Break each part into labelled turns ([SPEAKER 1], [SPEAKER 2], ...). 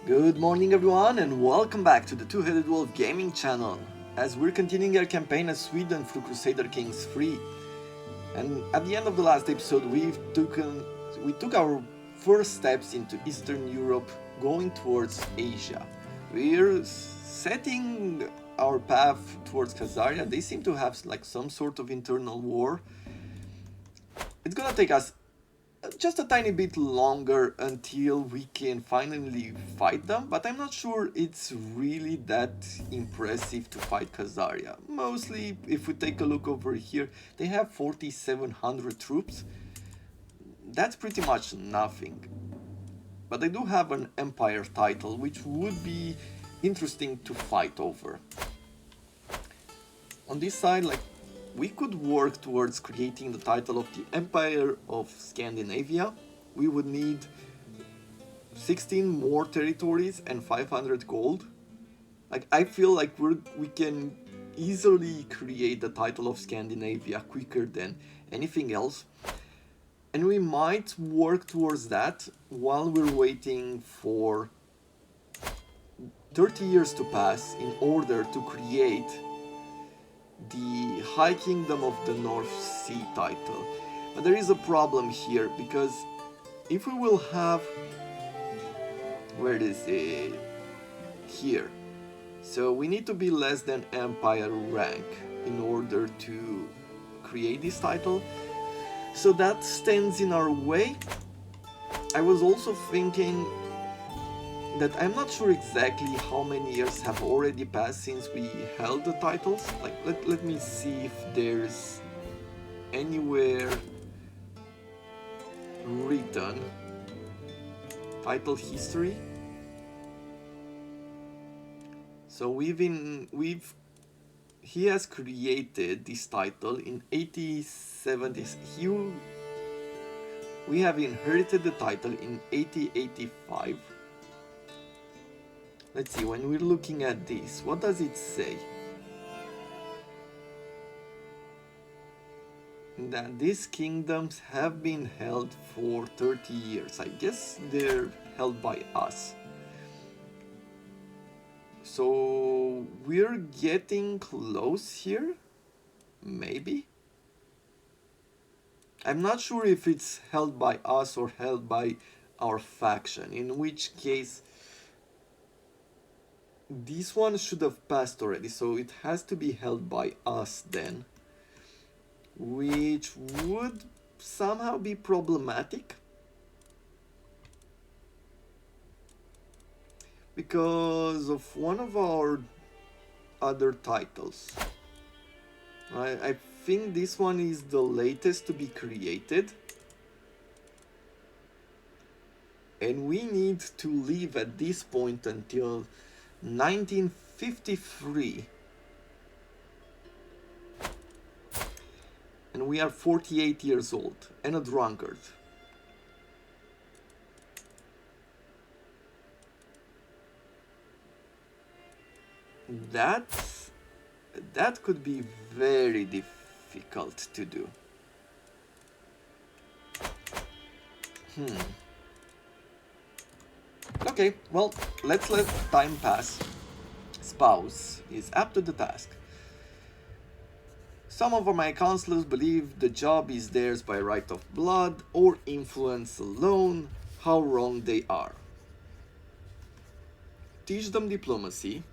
[SPEAKER 1] Good morning everyone and welcome back to the Two-Headed Wolf gaming channel as we're continuing our campaign as Sweden through Crusader Kings 3. And at the end of the last episode we took our first steps into Eastern Europe, going towards Asia. We're setting our path towards Khazaria. They seem to have like some sort of internal war. It's gonna take us just a tiny bit longer until we can finally fight them, but I'm not sure it's really that impressive to fight Khazaria. Mostly, if we take a look over here, they have 4,700 troops. That's pretty much nothing. But they do have an empire title, which would be interesting to fight over. On this side, we could work towards creating the title of the Empire of Scandinavia. We would need 16 more territories and 500 gold. I feel like we can easily create the title of Scandinavia quicker than anything else. And we might work towards that while we're waiting for 30 years to pass in order to create the High Kingdom of the North Sea title. But there is a problem here, because if we will have... where is it? Here. So we need to be less than Empire rank in order to create this title. So that stands in our way. I was also thinking that I'm not sure exactly how many years have already passed since we held the titles. Let me see if there's anywhere written title history. So he has created this title in 1870s. We have inherited the title in 1885. Let's see, when we're looking at this, what does it say? That these kingdoms have been held for 30 years. I guess they're held by us. So we're getting close here? Maybe? I'm not sure if it's held by us or held by our faction, in which case this one should have passed already, so it has to be held by us then, which would somehow be problematic because of one of our other titles. I think this one is the latest to be created, and we need to live at this point until 1953, and we are 48 years old and a drunkard. That could be very difficult to do. Okay, well, let's let time pass. Spouse is up to the task. Some of my counselors believe the job is theirs by right of blood or influence alone. How wrong they are. Teach them diplomacy.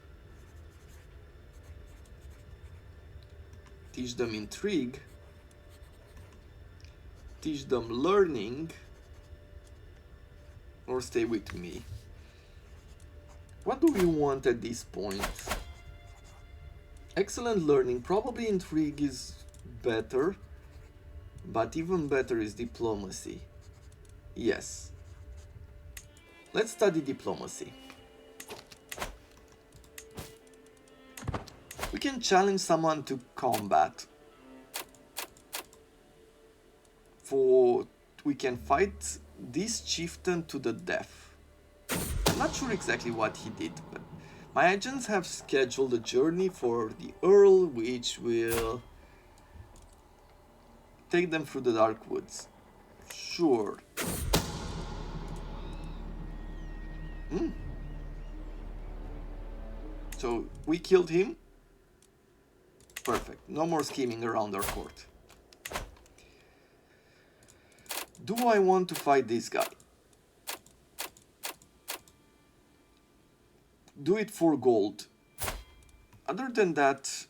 [SPEAKER 1] Teach them intrigue. Teach them learning. Or stay with me. What do we want at this point? Excellent learning. Probably intrigue is better, but even better is diplomacy. Yes. Let's study diplomacy. We can challenge someone to combat. We can fight this chieftain to the death. I'm not sure exactly what he did, but my agents have scheduled a journey for the Earl, which will take them through the dark woods. Sure. So we killed him. Perfect. No more scheming around our court. Do I want to fight this guy? Do it for gold. Other than that,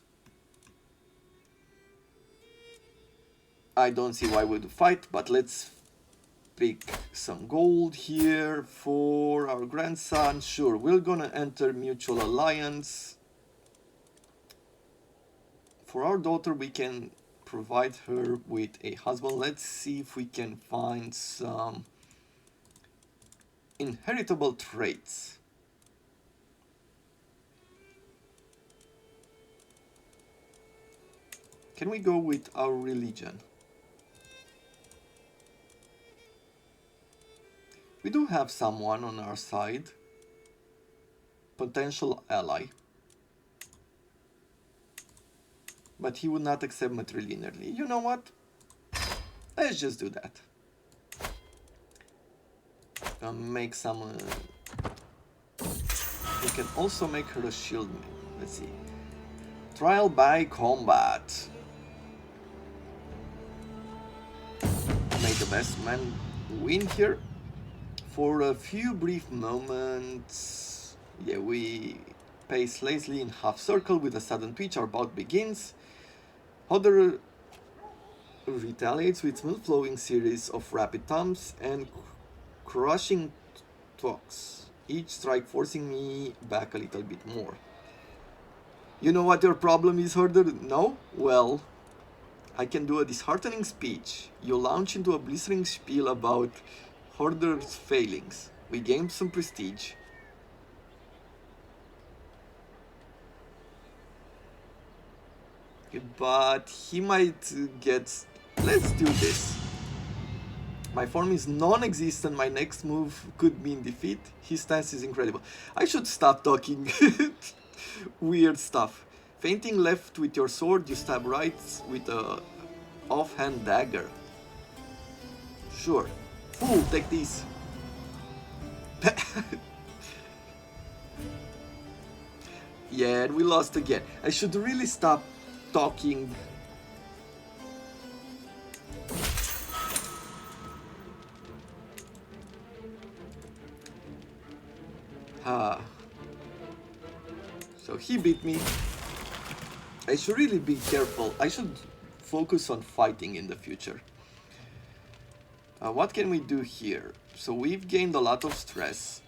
[SPEAKER 1] I don't see why we would fight, but let's pick some gold here for our grandson. Sure, we're gonna enter mutual alliance. For our daughter, we can provide her with a husband. Let's see if we can find some inheritable traits. Can we go with our religion? We do have someone on our side, potential ally, but he would not accept matrilinearly. You know what? Let's just do that. Make some... we can also make her a shield. Let's see. Trial by combat. May the best man win here. For a few brief moments, yeah, we pace lazily in half circle. With a sudden twitch, our bout begins. Hodder retaliates with smooth flowing series of rapid thumps and crushing talks, each strike forcing me back a little bit more. You know what your problem is, Hodder? No? Well, I can do a disheartening speech. You launch into a blistering spiel about Hodder's failings. We gained some prestige. But he might get... Let's do this. My form is non-existent. My next move could mean defeat. His stance is incredible. I should stop talking weird stuff. Feinting left with your sword, you stab right with a offhand dagger. Sure. Fool, take this. Yeah, and we lost again. I should really stop talking. So he beat me. I should really be careful. I should focus on fighting in the future. What can we do here? So we've gained a lot of stress.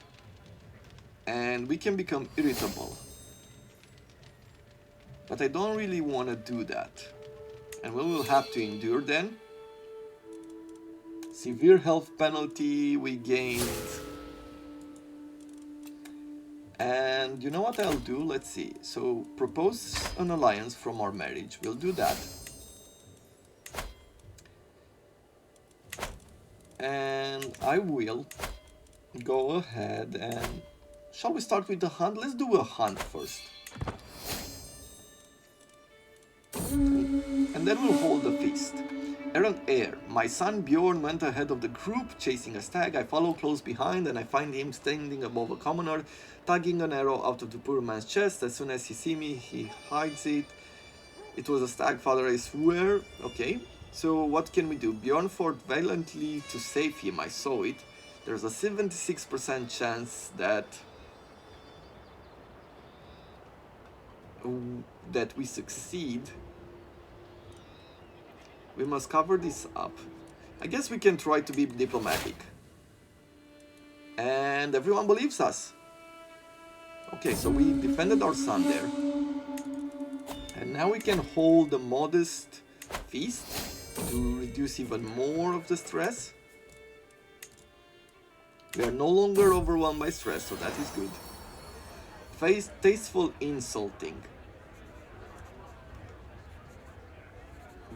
[SPEAKER 1] And we can become irritable. But I don't really want to do that. And we will have to endure then. Severe health penalty we gained. And you know what I'll do? Let's see. So propose an alliance from our marriage. We'll do that. And I will go ahead and... Shall we start with the hunt? Let's do a hunt first. And then we'll hold a feast. Errant heir. My son Bjorn went ahead of the group, chasing a stag. I follow close behind, and I find him standing above a commoner, tugging an arrow out of the poor man's chest. As soon as he sees me, he hides it. It was a stag, father, I swear. Okay, so what can we do? Bjorn fought valiantly to save him. I saw it. There's a 76% chance that we succeed. We must cover this up. I guess we can try to be diplomatic. And everyone believes us. Okay, so we defended our son there. And now we can hold a modest feast to reduce even more of the stress. We are no longer overwhelmed by stress, so that is good. Tasteful insulting.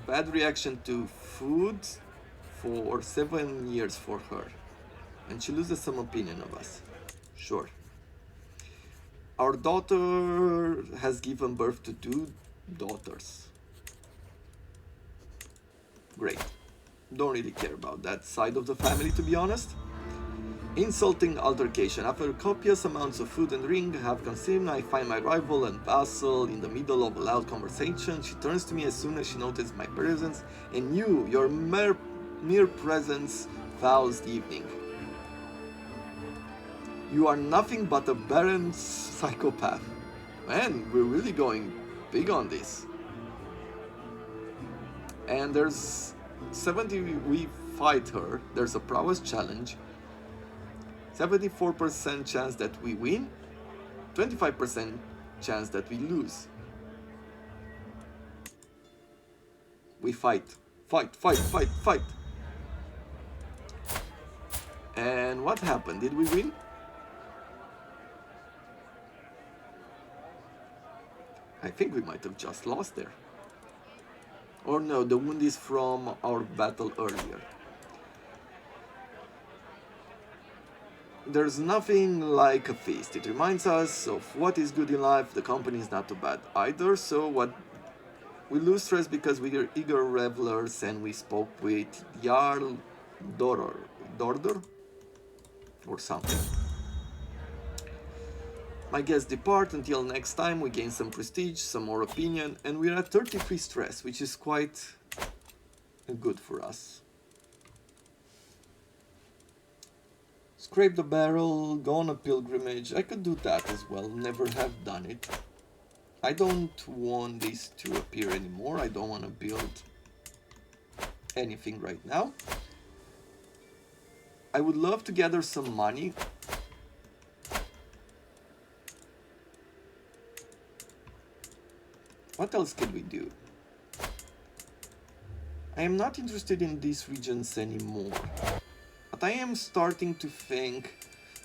[SPEAKER 1] Bad reaction to food for 7 years for her. And she loses some opinion of us. Sure. Our daughter has given birth to 2 daughters. Great. Don't really care about that side of the family, to be honest. Insulting altercation. After copious amounts of food and drink have consumed, I find my rival and vassal in the middle of a loud conversation. She turns to me as soon as she notices my presence, and your mere presence fouls the evening. You are nothing but a barren psychopath. Man, we're really going big on this. And there's 70, we fight her. There's a prowess challenge. 74% chance that we win, 25% chance that we lose. We fight. And what happened? Did we win? I think we might have just lost there. Or no, the wound is from our battle earlier. There's nothing like a feast. It reminds us of what is good in life. The company is not too bad either. So what we lose stress because we are eager revelers, and we spoke with Jarl Dordor or something. My guests depart. Until next time, we gain some prestige, some more opinion, and we're at 33 stress, which is quite good for us. Scrape the barrel, go on a pilgrimage. I could do that as well, never have done it. I don't want this to appear anymore. I don't want to build anything right now. I would love to gather some money. What else can we do? I am not interested in these regions anymore. But I am starting to think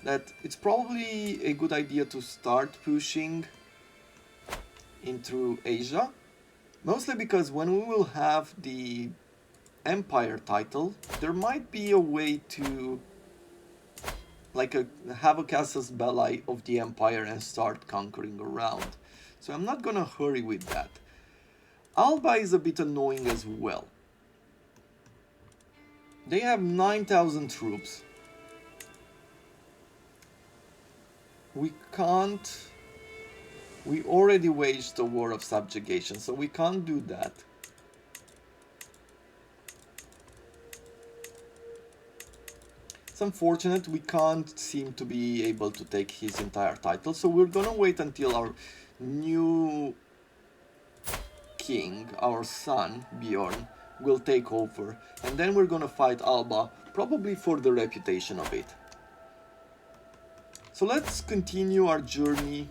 [SPEAKER 1] that it's probably a good idea to start pushing into Asia. Mostly because when we will have the Empire title, there might be a way to have a casus belli of the Empire and start conquering around. So I'm not gonna hurry with that. Alba is a bit annoying as well. They have 9,000 troops. We already waged a war of subjugation, so we can't do that. It's unfortunate we can't seem to be able to take his entire title, so we're gonna wait until our new king, our son, Bjorn, will take over, and then we're gonna fight Alba, probably for the reputation of it. So let's continue our journey.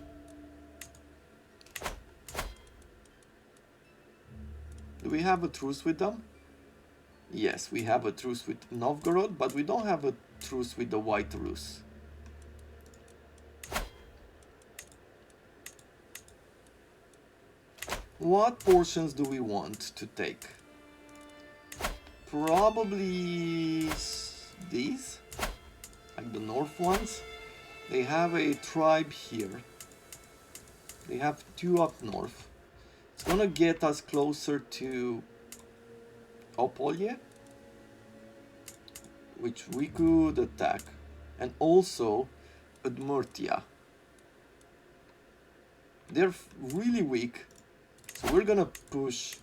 [SPEAKER 1] Do we have a truce with them? Yes, we have a truce with Novgorod, but we don't have a truce with the White Rus. What portions do we want to take? Probably these, like the north ones. They have a tribe here. They have two up north. It's gonna get us closer to Opolye, which we could attack, and also Udmurtia. They're really weak, so we're gonna push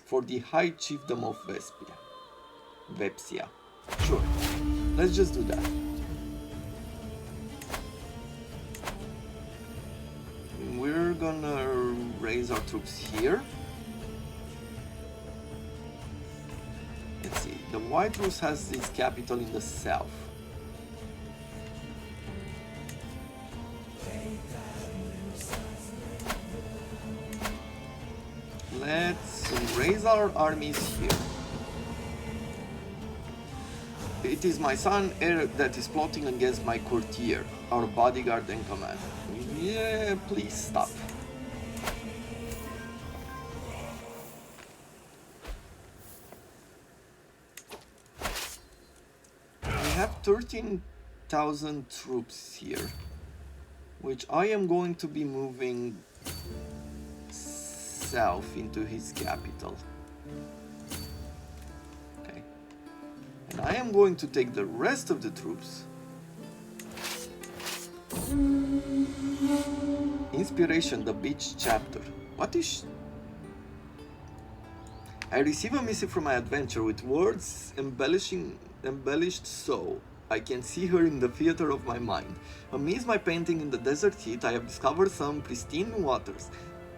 [SPEAKER 1] for the High Chiefdom of Vepsia. Sure, let's just do that. We're gonna raise our troops here. Let's see, the White Rus has its capital in the south. Let's raise our armies here. It is my son Eric that is plotting against my courtier, our bodyguard and command. Yeah, please stop. We have 13,000 troops here, which I am going to be moving south into his capital. Okay. And I am going to take the rest of the troops. Inspiration, the beach chapter. What is... I receive a missive from my adventure with words embellished so I can see her in the theater of my mind. Amidst my painting in the desert heat, I have discovered some pristine waters,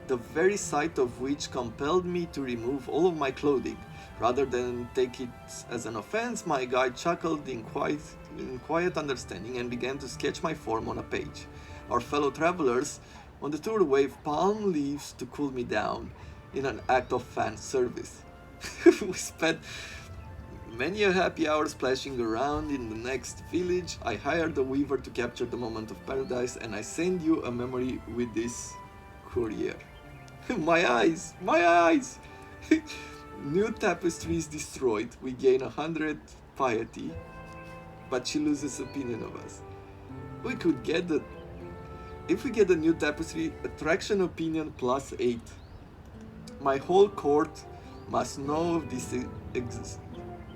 [SPEAKER 1] the very sight of which compelled me to remove all of my clothing. Rather than take it as an offense, my guide chuckled in quiet understanding and began to sketch my form on a page. Our fellow travelers on the tour waved palm leaves to cool me down in an act of fan service. We spent many a happy hour splashing around in the next village. I hired a weaver to capture the moment of paradise, and I send you a memory with this courier. My eyes! My eyes! New tapestry is destroyed. We gain 100 piety, but she loses opinion of us. We could get the... If we get a new tapestry, attraction opinion +8. My whole court must know of this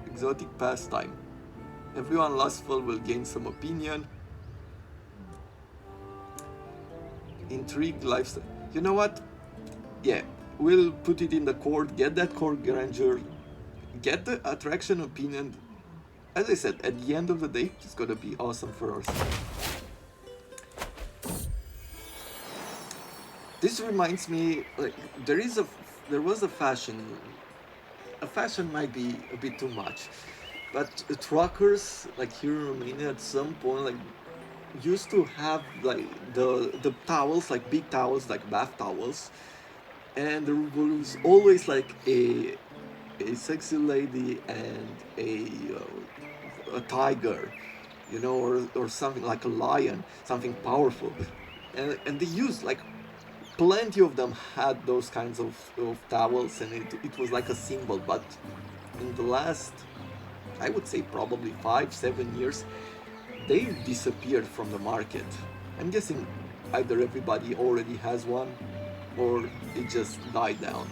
[SPEAKER 1] exotic pastime. Everyone lustful will gain some opinion. Intrigue, lifestyle. You know what? Yeah, we'll put it in the court, get that court grandeur, get the attraction opinion. As I said, at the end of the day, it's gonna be awesome for us. This reminds me, like, there was a fashion. A fashion might be a bit too much, but truckers, like here in Romania, at some point, like, used to have like the towels, like big towels, like bath towels, and there was always like a sexy lady and a tiger, you know, or something like a lion, something powerful, and they used like plenty of them had those kinds of towels, and it was like a symbol. But in the last, I would say probably 5-7 years, they've disappeared from the market. I'm guessing either everybody already has one or it just died down,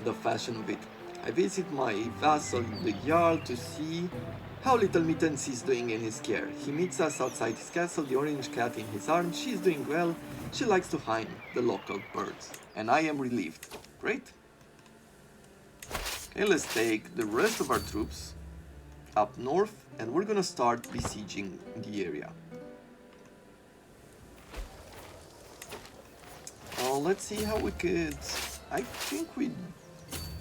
[SPEAKER 1] the fashion of it. I visit my vassal in the yard to see how little Mittens is doing in his care. He meets us outside his castle, the orange cat in his arms. She's doing well. She likes to hunt the local birds. And I am relieved. Great. Okay, let's take the rest of our troops up north, and we're gonna start besieging the area. Let's see how we could... I think we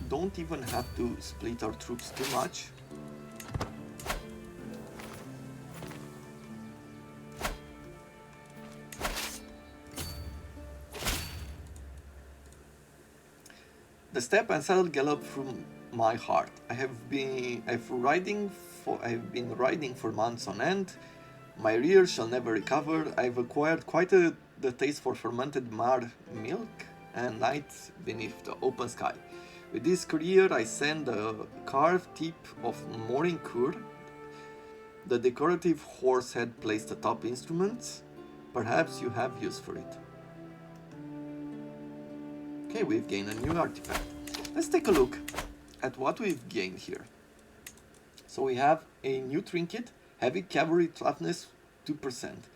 [SPEAKER 1] don't even have to split our troops too much. The step and saddle gallop through my heart. I have been riding for months on end. My rear shall never recover. I've acquired quite the taste for fermented mar milk and nights beneath the open sky. With this courier, I send a carved tip of mooring cur, the decorative horse head placed atop instruments. Perhaps you have use for it. Okay, we've gained a new artifact. Let's take a look at what we've gained here. So we have a new trinket, heavy cavalry toughness 2%.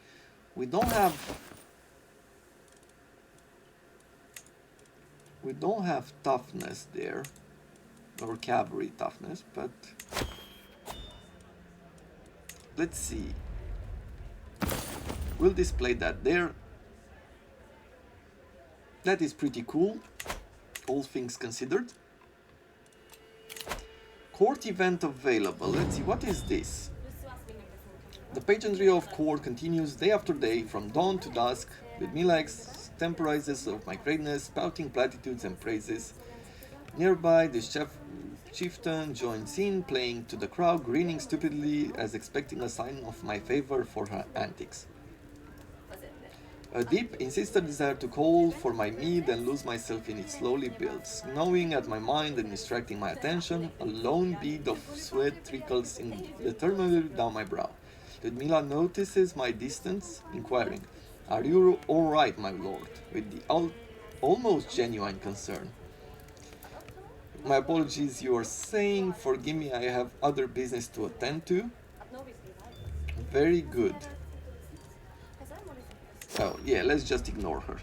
[SPEAKER 1] We don't have toughness there, or cavalry toughness, but let's see. We'll display that there. That is pretty cool, all things considered. Court event available. Let's see, what is this? The pageantry of court continues day after day, from dawn to dusk, with Mila extemporizes of my greatness, spouting platitudes and praises. Nearby, the chieftain joins in, playing to the crowd, grinning stupidly as expecting a sign of my favor for her antics. A deep, insistent desire to call for my mead and lose myself in it slowly builds. Gnawing at my mind and distracting my attention, a lone bead of sweat trickles indeterminately down my brow. Ludmila notices my distance, inquiring, "Are you all right, my lord?" with the almost genuine concern. My apologies, you are saying. Forgive me, I have other business to attend to. Very good. So, yeah, let's just ignore her.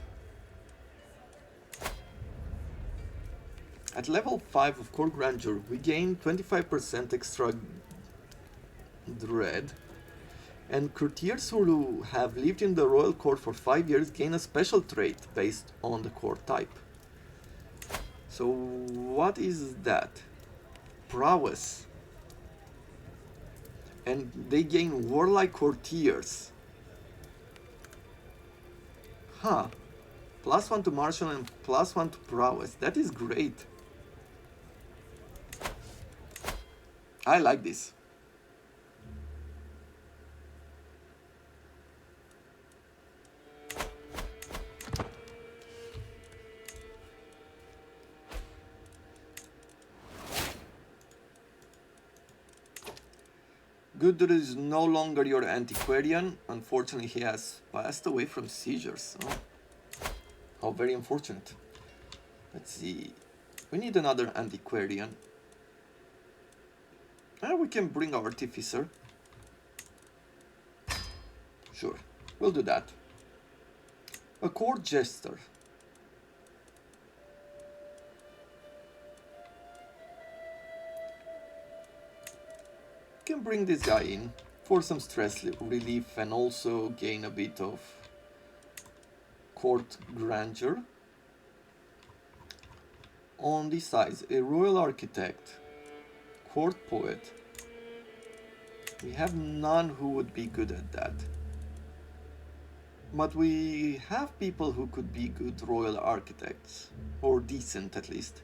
[SPEAKER 1] At level 5 of Core Grandeur, we gain 25% extra dread, and courtiers who have lived in the royal court for 5 years gain a special trait based on the court type. So what is that? Prowess. And they gain warlike courtiers. Huh. +1 to martial and +1 to prowess. That is great. I like this. Gudur is no longer your antiquarian. Unfortunately, he has passed away from seizures. Oh, how very unfortunate. Let's see. We need another antiquarian. We can bring our artificer. Sure, we'll do that. A court jester. Can bring this guy in for some stress relief and also gain a bit of court grandeur. On this side, a royal architect, court poet. We have none who would be good at that. But we have people who could be good royal architects, or decent at least.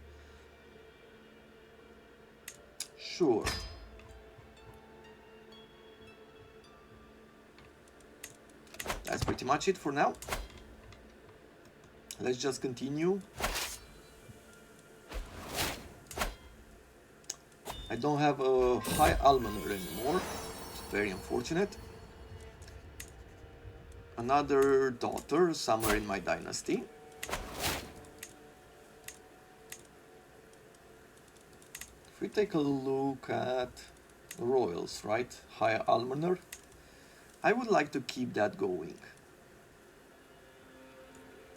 [SPEAKER 1] Sure. That's pretty much it for now. Let's just continue. I don't have a high almoner anymore. It's very unfortunate. Another daughter somewhere in my dynasty. If we take a look at royals, right? High almoner. I would like to keep that going.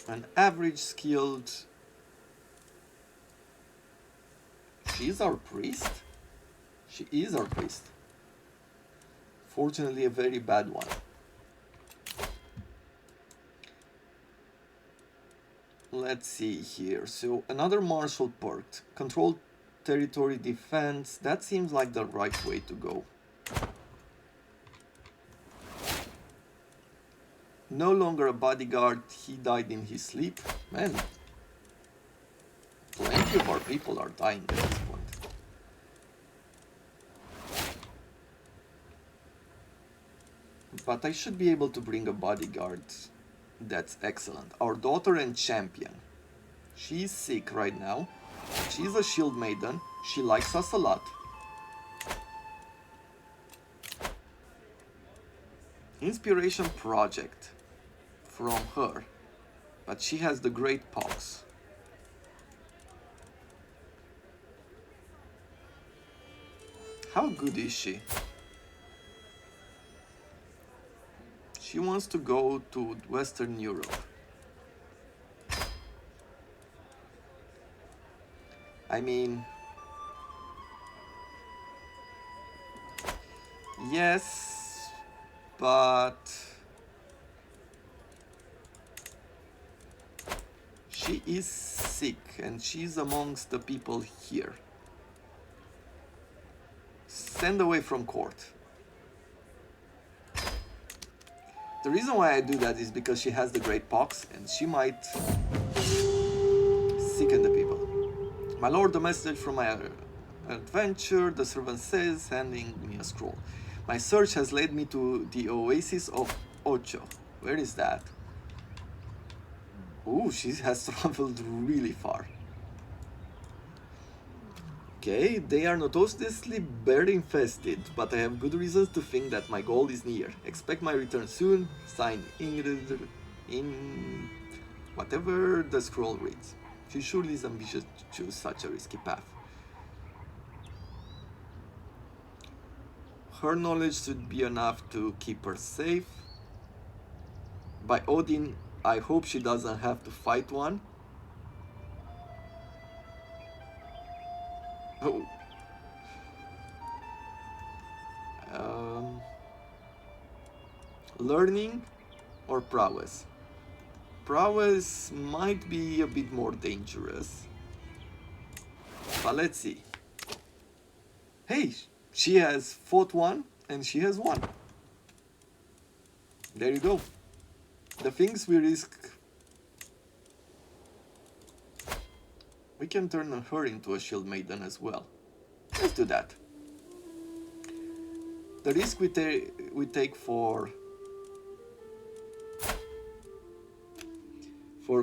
[SPEAKER 1] An average skilled... She's our priest? She is our priest. Fortunately, a very bad one. Let's see here. So, another martial perk. Control territory defense. That seems like the right way to go. No longer a bodyguard, he died in his sleep. Man, plenty of our people are dying at this point. But I should be able to bring a bodyguard. That's excellent. Our daughter and champion. She's sick right now. She's a shield maiden. She likes us a lot. Inspiration project. From her, but she has the great pox. How good is she? She wants to go to Western Europe. I mean, yes, but she is sick and she's amongst the people here. Send away from court. The reason why I do that is because she has the great pox and she might sicken the people. My lord, a message from my adventure, the servant says, handing me a scroll. My search has led me to the oasis of Ocho. Where is that? Ooh, she has traveled really far. Okay, they are notoriously bear infested, but I have good reasons to think that my goal is near. Expect my return soon. Signed, Ingrid, in whatever the scroll reads. She surely is ambitious to choose such a risky path. her knowledge should be enough to keep her safe. By Odin, I hope she doesn't have to fight one. Oh. Learning or prowess? Prowess might be a bit more dangerous. But let's see. Hey, she has fought one and she has won. There you go. The things we risk. We can turn her into a shield maiden as well. Let's do that. The risk we take for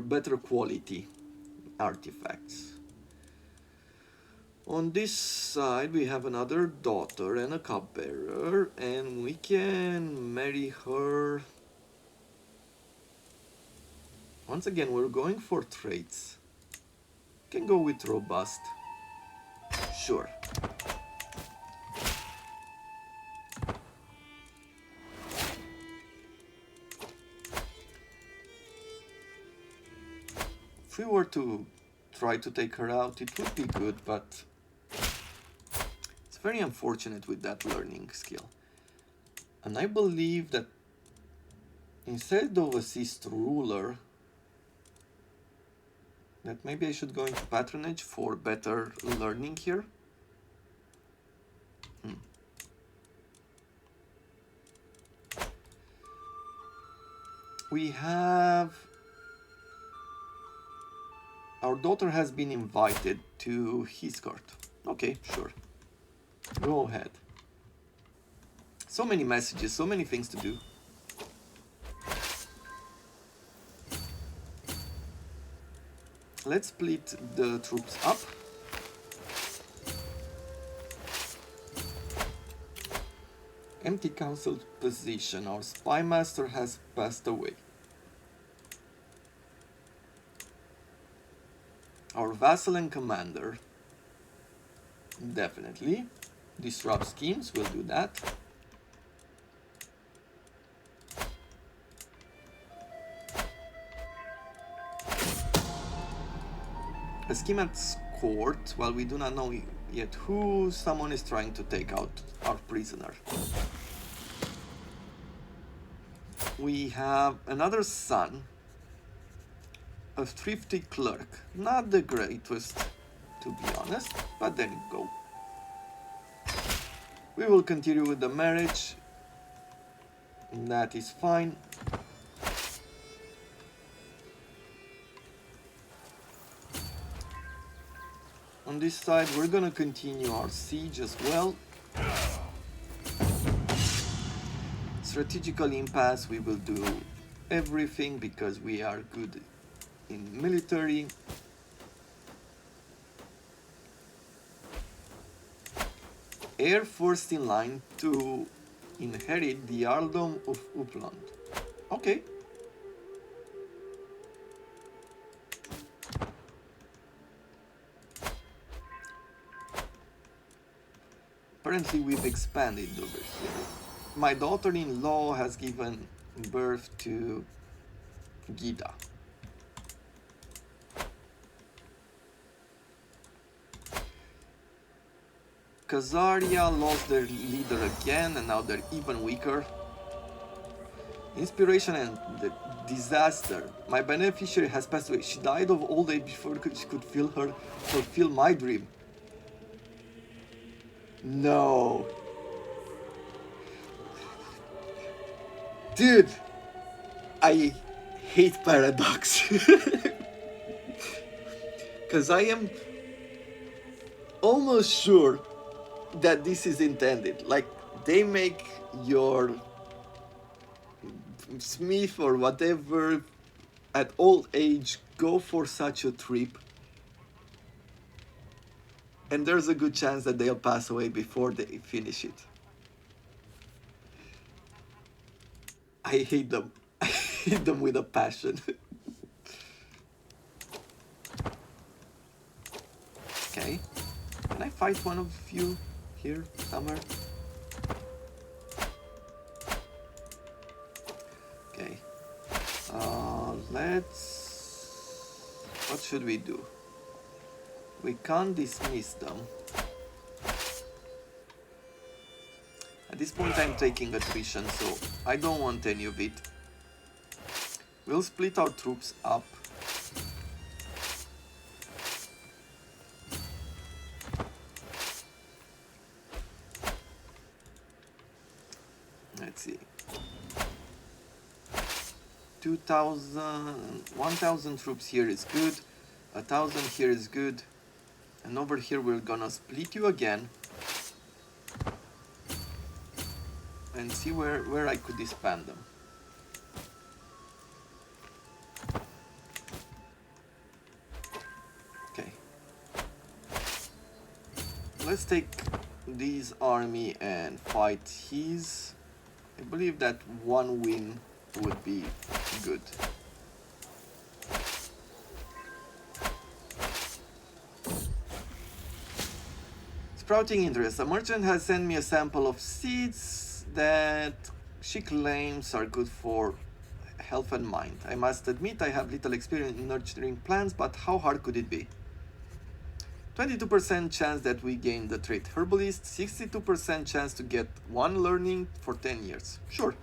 [SPEAKER 1] better quality artifacts. On this side we have another daughter and a cupbearer, and we can marry her. Once again, we're going for traits. Can go with robust. Sure. If we were to try to take her out, it would be good, but it's very unfortunate with that learning skill. And I believe that instead of assist ruler, that maybe I should go into patronage for better learning here. We have... Our daughter has been invited to his court. Okay, sure. Go ahead. So many messages, so many things to do. Let's split the troops up. Empty council position. Our spy master has passed away. Our vassal and commander. Definitely. Disrupt schemes, we'll do that. A scheme at court, while we do not know yet who, someone is trying to take out our prisoner. We have another son, a thrifty clerk. Not the greatest, to be honest, but there you go. We will continue with the marriage. That is fine. On this side, we're gonna continue our siege as well. Strategical impasse, we will do everything because we are good in military. Heir first in line to inherit the earldom of Uppland. Okay. Apparently we've expanded over here. My daughter-in-law has given birth to Gida. Khazaria lost their leader again, and now they're even weaker. Inspiration and the disaster. My beneficiary has passed away. She died of old age before she could fulfill my dream. No. Dude, I hate paradox. Because I am almost sure that this is intended. Like, they make your smith or whatever at old age go for such a trip, and there's a good chance that they'll pass away before they finish it. I hate them. I hate them with a passion. Okay. Can I fight one of you here somewhere? What should we do? We can't dismiss them. At this point I'm taking attrition, so I don't want any of it. We'll split our troops up. Let's see. 1,000 troops here is good. 1,000 here is good. And over here we're gonna split you again. And see where I could disband them. Okay. Let's take this army and fight his. I believe that one win would be good. Sprouting interest. A merchant has sent me a sample of seeds that she claims are good for health and mind. I must admit I have little experience in nurturing plants, but how hard could it be? 22% chance that we gain the trait herbalist, 62% chance to get 1 learning for 10 years. Sure.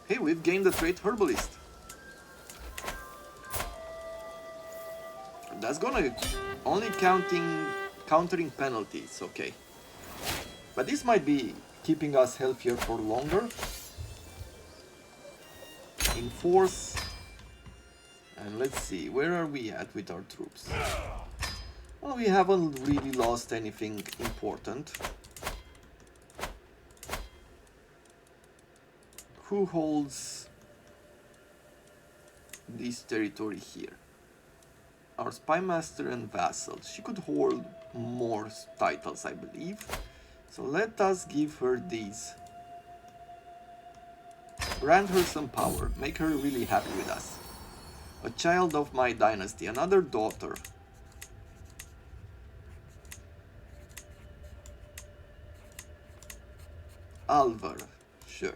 [SPEAKER 1] Hey, we've gained the trait herbalist. That's gonna only countering penalties, okay. But this might be keeping us healthier for longer. Enforce. And let's see, where are we at with our troops? Well, we haven't really lost anything important. Who holds this territory here? Our spy master and vassal. She could hold more titles, I believe. So let us give her these. Grant her some power. Make her really happy with us. A child of my dynasty. Another daughter. Alvar. Sure.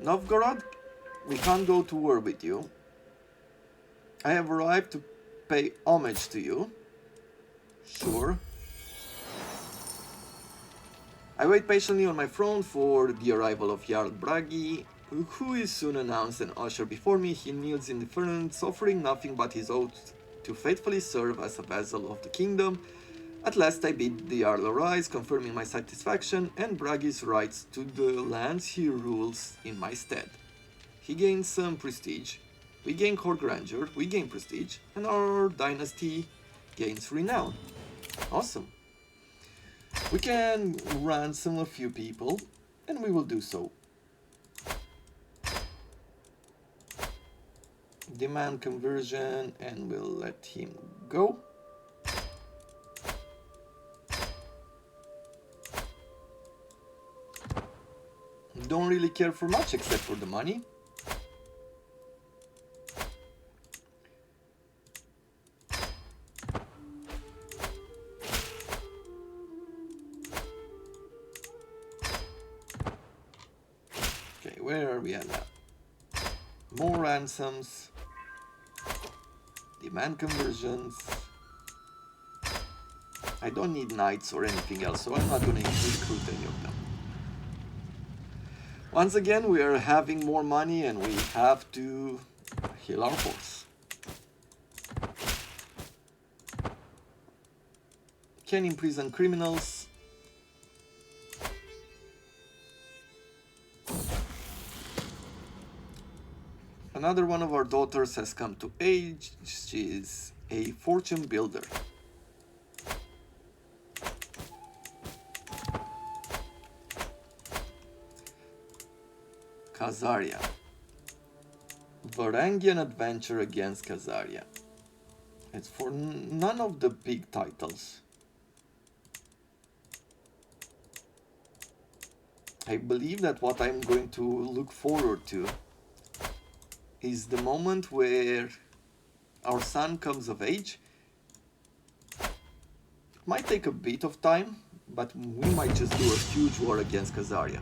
[SPEAKER 1] Novgorod, we can't go to war with you. I have arrived to pay homage to you. Sure. I wait patiently on my throne for the arrival of Jarl Bragi, who is soon announced and ushered before me. He kneels in deference, offering nothing but his oath to faithfully serve as a vassal of the kingdom. At last I bid the Jarl arise, confirming my satisfaction and Bragi's rights to the lands he rules in my stead. He gains some prestige, we gain court grandeur, we gain prestige, and our dynasty gains renown. Awesome. We can ransom a few people, and we will do so. Demand conversion, and we'll let him go. Don't really care for much except for the money. Okay, where are we at now? More ransoms. Demand conversions. I don't need knights or anything else, so I'm not going to recruit any of them. Once again, we are having more money and we have to heal our horse. Can imprison criminals. Another one of our daughters has come to age. She is a fortune builder. Khazaria. Varangian adventure against Khazaria. It's for none of the big titles. I believe that what I'm going to look forward to is the moment where our son comes of age. It might take a bit of time, but we might just do a huge war against Khazaria.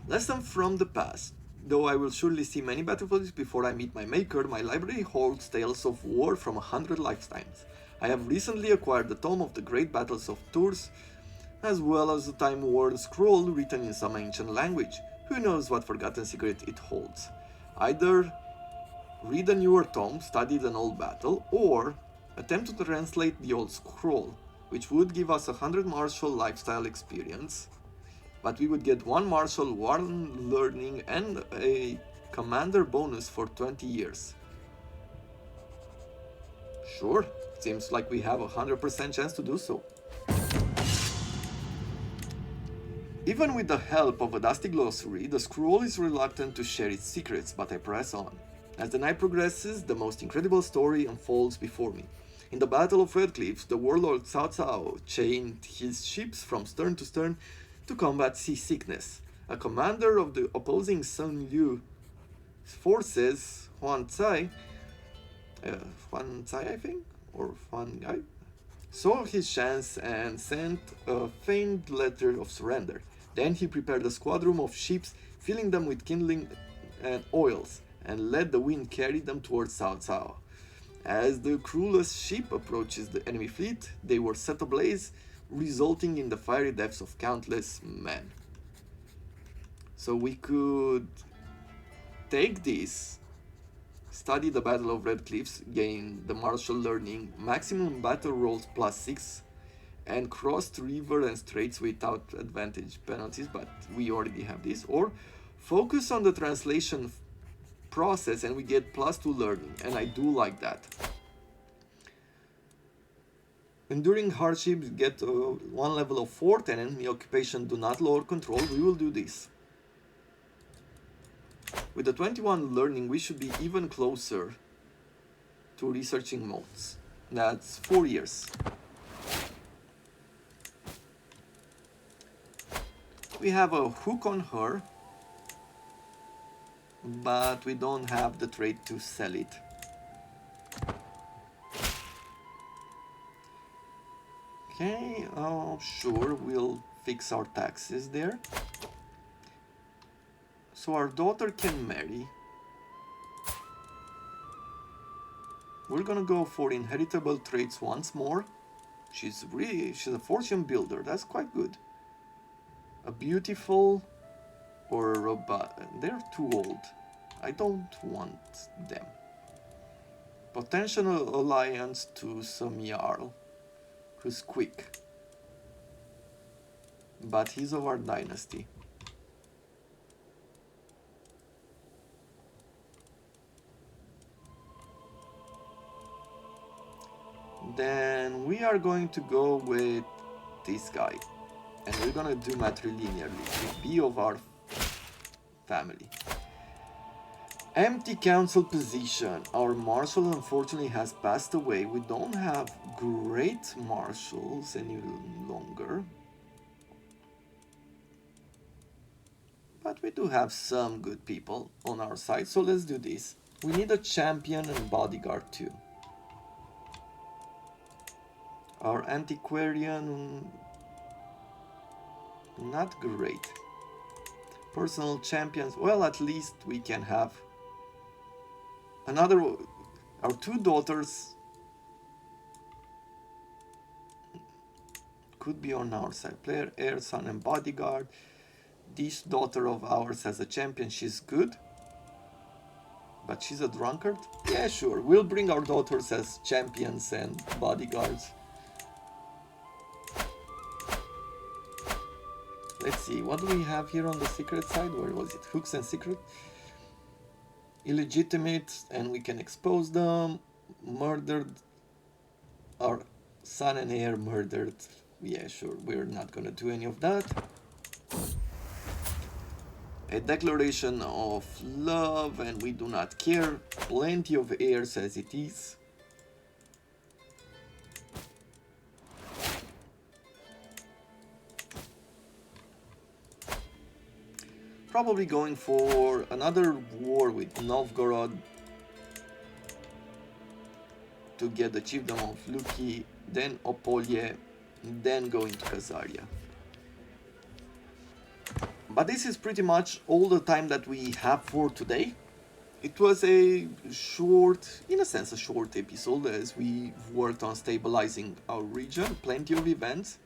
[SPEAKER 1] Lesson from the past. Though I will surely see many battlefields before I meet my maker, my library holds tales of war from 100 lifetimes. I have recently acquired the tome of the Great Battles of Tours, as well as the time-worn scroll written in some ancient language. Who knows what forgotten secret it holds? Either read a newer tome, study an old battle, or attempt to translate the old scroll, which would give us 100 martial lifestyle experience, but we would get 1 martial, 1 learning, and a commander bonus for 20 years. Sure, seems like we have a 100% chance to do so. Even with the help of a dusty glossary, the scroll is reluctant to share its secrets, but I press on. As the night progresses, the most incredible story unfolds before me. In the Battle of Red Cliffs, the warlord Cao Cao chained his ships from stern to stern to combat seasickness. A commander of the opposing Sun Liu forces, Huan Cai, I think, or Huan Gai, saw his chance and sent a feigned letter of surrender. Then he prepared a squadron of ships, filling them with kindling and oils, and let the wind carry them towards Cao Cao. As the crewless ship approaches the enemy fleet, they were set ablaze, resulting in the fiery deaths of countless men. So we could take this, study the Battle of Red Cliffs, gain the martial learning, maximum battle rolls +6, and cross the river and straits without advantage penalties, but we already have this, or focus on the translation process and we get +2 learning, and I do like that. Enduring hardships, get 1 level of fort, and enemy occupation do not lower control. We will do this. With the 21 learning, we should be even closer to researching modes. That's 4 years. We have a hook on her, but we don't have the trade to sell it. Okay, sure, we'll fix our taxes there. So our daughter can marry. We're gonna go for inheritable traits once more. She's a fortune builder, that's quite good. A beautiful or a robust, they're too old. I don't want them. Potential alliance to some Jarl, who's quick. But he's of our dynasty. Then we are going to go with this guy. And we're gonna do matrilinearly to be of our family. Empty council position. Our marshal unfortunately has passed away. We don't have great marshals any longer. But we do have some good people on our side, so let's do this. We need a champion and bodyguard too. Our antiquarian, not great. Personal champions, well, at least we can have another. Our 2 daughters could be on our side. Player, heir, son, and bodyguard. This daughter of ours has a champion, she's good. But she's a drunkard? Yeah, sure, we'll bring our daughters as champions and bodyguards. Let's see, what do we have here on the secret side? Where was it? Hooks and secret. Illegitimate, and we can expose them. Murdered. Our son and heir murdered. Yeah, sure, we're not gonna do any of that. A declaration of love, and we do not care. Plenty of heirs as it is. Probably going for another war with Novgorod to get the chiefdom of Luki, then Opolye, then going to Khazaria. But this is pretty much all the time that we have for today. It was a short, in a sense, a short episode as we worked on stabilizing our region, plenty of events.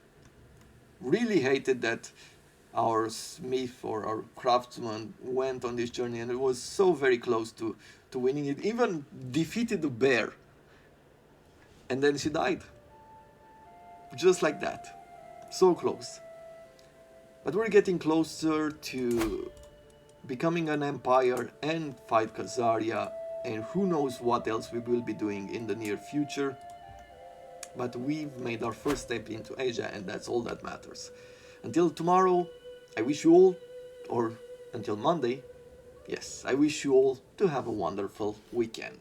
[SPEAKER 1] Really hated that our smith or our craftsman went on this journey and it was so very close to winning it, even defeated the bear. And then she died. Just like that. So close. But we're getting closer to becoming an empire and fight Khazaria, and who knows what else we will be doing in the near future. But we've made our first step into Asia, and that's all that matters. Until tomorrow, I wish you all, or until Monday, yes, I wish you all to have a wonderful weekend.